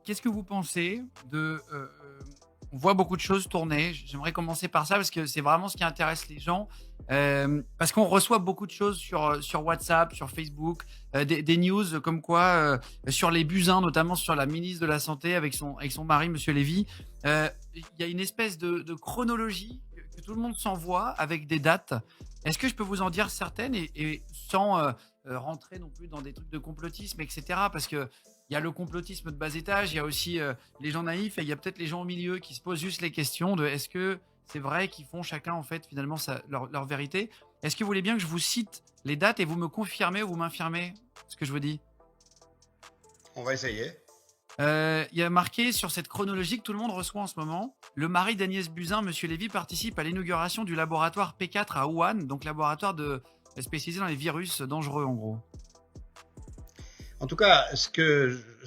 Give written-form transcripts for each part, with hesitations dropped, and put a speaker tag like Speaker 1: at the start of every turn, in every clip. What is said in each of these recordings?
Speaker 1: qu'est-ce que vous pensez de on voit beaucoup de choses tourner. J'aimerais commencer par ça parce que c'est vraiment ce qui intéresse les gens. Parce qu'on reçoit beaucoup de choses sur WhatsApp, sur Facebook, des news comme quoi, sur les Buzyn, notamment sur la ministre de la Santé avec son mari, monsieur Lévy. Il y a une espèce de chronologie que tout le monde s'envoie avec des dates. Est-ce que je peux vous en dire certaines et sans rentrer non plus dans des trucs de complotisme, etc. Parce que il y a le complotisme de bas étage, il y a aussi les gens naïfs et il y a peut-être les gens au milieu qui se posent juste les questions de est-ce que c'est vrai qu'ils font chacun en fait finalement leur vérité. Est-ce que vous voulez bien que je vous cite les dates et vous me confirmez ou vous m'infirmez ce que je vous dis?
Speaker 2: On va essayer.
Speaker 1: Il y a marqué sur cette chronologie que tout le monde reçoit en ce moment. Le mari d'Agnès Buzyn, monsieur Lévy, participe à l'inauguration du laboratoire P4 à Wuhan, donc laboratoire spécialisé dans les virus dangereux en gros.
Speaker 2: En tout cas, ce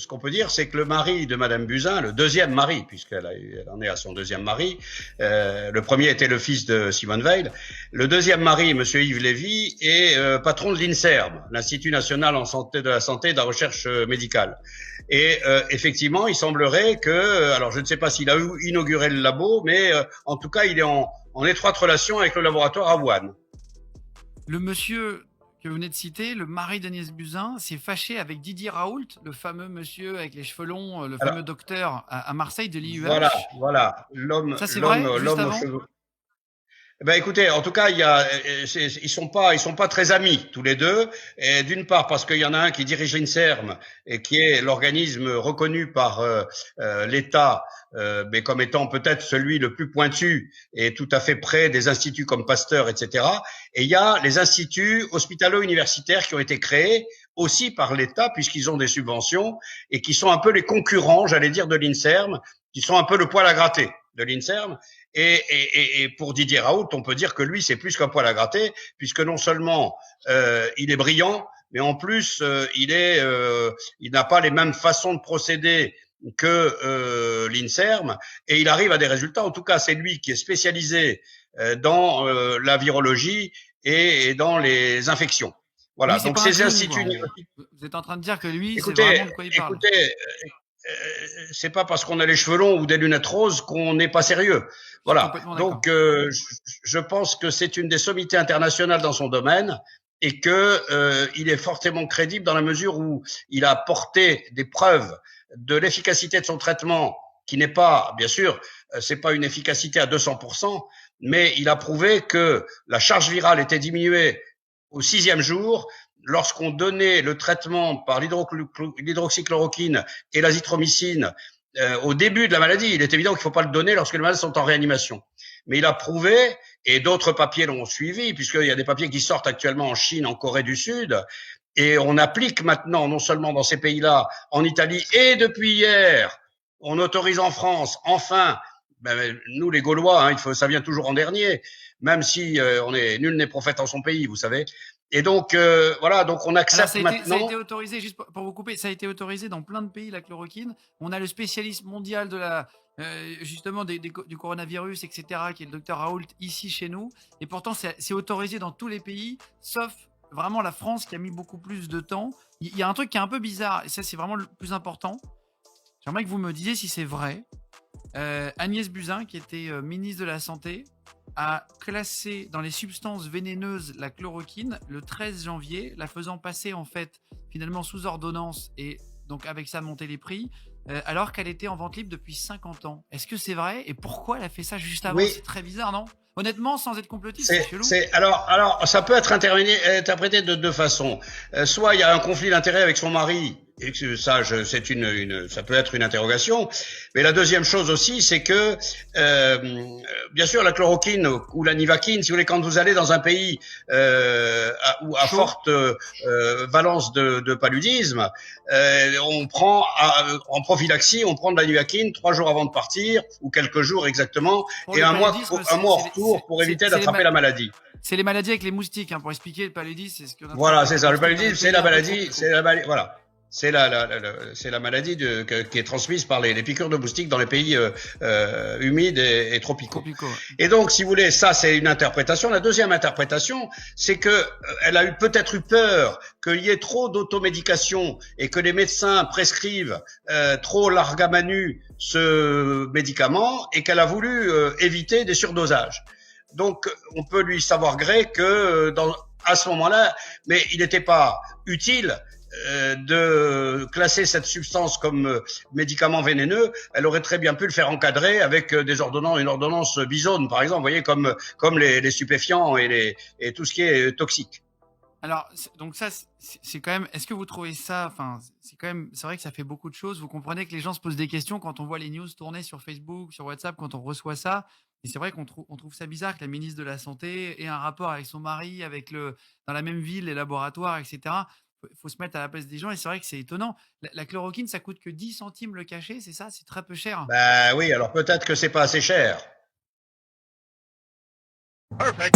Speaker 2: qu'on peut dire, c'est que le mari de Madame Buzyn, le deuxième mari, elle en est à son deuxième mari, le premier était le fils de Simone Veil, le deuxième mari, Monsieur Yves Lévy, est patron de l'INSERM, l'Institut national en santé de la santé et de la recherche médicale. Et effectivement, il semblerait que, alors je ne sais pas s'il a inauguré le labo, mais en tout cas, il est en étroite relation avec le laboratoire à Wuhan.
Speaker 1: Le monsieur que vous venez de citer, le mari d'Agnès Buzyn, s'est fâché avec Didier Raoult, le fameux monsieur avec les cheveux longs, le
Speaker 2: Alors,
Speaker 1: fameux docteur à Marseille de l'IUH.
Speaker 2: voilà,
Speaker 1: Ça, c'est vrai, juste
Speaker 2: l'homme aux
Speaker 1: avant?
Speaker 2: cheveux. Ben écoutez, en tout cas, ils sont pas très amis tous les deux. Et d'une part parce qu'il y en a un qui dirige l'INSERM et qui est l'organisme reconnu par l'État, mais comme étant peut-être celui le plus pointu et tout à fait près des instituts comme Pasteur, etc. Et il y a les instituts hospitalo-universitaires qui ont été créés aussi par l'État puisqu'ils ont des subventions et qui sont un peu les concurrents, j'allais dire, de l'INSERM, qui sont un peu le poil à gratter de l'INSERM. Et pour Didier Raoult, on peut dire que lui, c'est plus qu'un poil à gratter, puisque non seulement il est brillant, mais en plus il n'a pas les mêmes façons de procéder que l'INSERM, et il arrive à des résultats. En tout cas, c'est lui qui est spécialisé dans la virologie et dans les infections.
Speaker 1: Lui,
Speaker 2: Voilà.
Speaker 1: c'est
Speaker 2: Donc
Speaker 1: pas un
Speaker 2: ces
Speaker 1: clown, quoi, en
Speaker 2: instituts.
Speaker 1: gros. Vous êtes en train de dire que lui, c'est
Speaker 2: Écoutez,
Speaker 1: vraiment de quoi il parle.
Speaker 2: écoutez, c'est pas parce qu'on a les cheveux longs ou des lunettes roses qu'on n'est pas sérieux.
Speaker 1: Je suis
Speaker 2: Voilà.
Speaker 1: complètement d'accord.
Speaker 2: Donc, je pense que c'est une des sommités internationales dans son domaine et que il est fortement crédible dans la mesure où il a porté des preuves de l'efficacité de son traitement, qui n'est pas, bien sûr, c'est pas une efficacité à 200%, mais il a prouvé que la charge virale était diminuée au 6e jour lorsqu'on donnait le traitement par l'hydroxychloroquine et l'azithromycine au début de la maladie. Il est évident qu'il ne faut pas le donner lorsque les malades sont en réanimation. Mais il a prouvé, et d'autres papiers l'ont suivi, puisqu'il y a des papiers qui sortent actuellement en Chine, en Corée du Sud, et on applique maintenant, non seulement dans ces pays-là, en Italie, et depuis hier, on autorise en France, enfin, nous les Gaulois, ça vient toujours en dernier, même si nul n'est prophète en son pays, vous savez. Et donc, voilà, donc on
Speaker 1: Alors,
Speaker 2: accepte
Speaker 1: ça a été
Speaker 2: maintenant.
Speaker 1: autorisé, juste pour vous couper, ça a été autorisé dans plein de pays, la chloroquine. On a le spécialiste mondial justement du coronavirus, etc., qui est le docteur Raoult, ici chez nous. Et pourtant, c'est autorisé dans tous les pays, sauf vraiment la France qui a mis beaucoup plus de temps. Il y a un truc qui est un peu bizarre, et ça, c'est vraiment le plus important. J'aimerais que vous me disiez si c'est vrai. Agnès Buzyn, qui était ministre de la Santé, a classé dans les substances vénéneuses la chloroquine le 13 janvier, la faisant passer en fait finalement sous ordonnance et donc avec ça monter les prix, alors qu'elle était en vente libre depuis 50 ans. Est-ce que c'est vrai? Et pourquoi elle a fait ça juste avant?
Speaker 2: Oui,
Speaker 1: C'est très bizarre, non? Honnêtement, sans être complotiste, c'est chelou.
Speaker 2: alors, ça peut être interprété de deux façons. Soit il y a un conflit d'intérêts avec son mari, et que ça, ça peut être une interrogation. Mais la deuxième chose aussi, c'est que, bien sûr, la chloroquine ou la nivaquine, si vous voulez, quand vous allez dans un pays à
Speaker 1: Chaud.
Speaker 2: forte valence de paludisme, on prend en prophylaxie, on prend de la nivaquine 3 jours avant de partir, ou quelques jours exactement,
Speaker 1: Pour
Speaker 2: et
Speaker 1: le
Speaker 2: un mois
Speaker 1: paludisme,
Speaker 2: en retour pour éviter d'attraper la maladie.
Speaker 1: c'est les maladies avec les moustiques. Hein, pour expliquer le paludisme, c'est ce qu'on est en train
Speaker 2: Voilà, c'est ça. Le paludisme,
Speaker 1: d'expliquer dans les pays un peu trop.
Speaker 2: voilà. C'est c'est la maladie qui est transmise par les piqûres de moustiques dans les pays humides et tropicaux.
Speaker 1: Tropicaux.
Speaker 2: Et donc, si vous voulez, ça c'est une interprétation. La deuxième interprétation, c'est que elle a peut-être eu peur qu'il y ait trop d'automédication et que les médecins prescrivent trop largamanu ce médicament et qu'elle a voulu éviter des surdosages. Donc, on peut lui savoir gré que à ce moment-là, mais il n'était pas utile de classer cette substance comme médicament vénéneux. Elle aurait très bien pu le faire encadrer avec une ordonnance Bisone, par exemple, vous voyez, comme les stupéfiants et tout ce qui est toxique.
Speaker 1: Alors, donc ça, c'est quand même. Est-ce que vous trouvez ça, enfin, c'est vrai que ça fait beaucoup de choses. Vous comprenez que les gens se posent des questions quand on voit les news tourner sur Facebook, sur WhatsApp, quand on reçoit ça. Et c'est vrai on trouve ça bizarre que la ministre de la Santé ait un rapport avec son mari, dans la même ville, les laboratoires, etc. Faut se mettre à la place des gens. Et c'est vrai que c'est étonnant. La chloroquine, ça coûte que 10 centimes le cachet, c'est ça? C'est très peu cher.
Speaker 2: Ben oui, alors peut-être que c'est pas assez cher.
Speaker 3: Perfect.